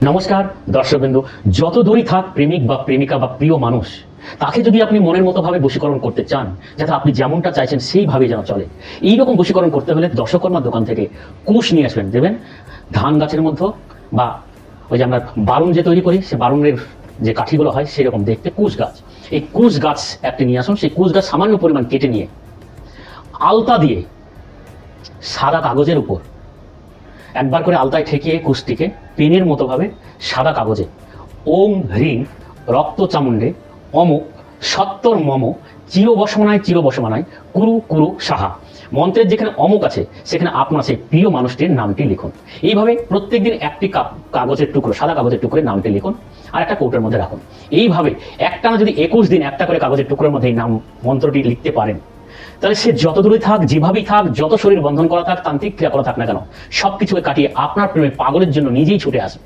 নমস্কার দর্শকবৃন্দু, যত দূরই থাক প্রেমিক বা প্রেমিকা বা প্রিয় মানুষ, তাকে যদি আপনি মনের মতো ভাবে বশীকরণ করতে চান, যাতে আপনি যেমনটা চাইছেন সেইভাবে যেন চলে, এইরকম বশীকরণ করতে হলে দশকর্মার দোকান থেকে কুশ নিয়ে আসবেন। দেবেন ধান গাছের মধ্যে বা ওই যে আমরা বারুণ যে তৈরি করি, সে বারুণের যে কাঠিগুলো হয় সেরকম দেখতে কুশ গাছ। এই কুশ গাছ একটি নিয়ে আসুন। সেই কুশ গাছ সামান্য পরিমাণ কেটে নিয়ে আলতা দিয়ে সাদা কাগজের উপর একবার করে আলতায় ঠেকিয়ে কুশটিকে পেনের মতো ভাবে সাদা কাগজে ওম হ্রিং রক্ত চামুণ্ডে অমুক সত্তর মম চিরবসমানায় কুরু কুরু সাহা মন্ত্রের যেখানে অমুক আছে সেখানে আপনার সেই প্রিয় মানুষটির নামটি লিখুন। এইভাবে প্রত্যেকদিন একটি কাগজের টুকরো, সাদা কাগজের টুকরোর নামটি লিখুন আর একটা কৌটোর মধ্যে রাখুন। এইভাবে একটানা যদি 21 দিন একটা করে কাগজের টুকরোর মধ্যে এই নাম মন্ত্রটি লিখতে পারেন, তাহলে সে যত দূরে থাক, যেভাবেই থাক, যত শরীর বন্ধন করা থাক, তান্ত্রিক ক্রিয়া করা থাক না কেন, সবকিছুকে কাটিয়ে আপনার প্রেমে পাগলের জন্য নিজেই ছুটে আসবে।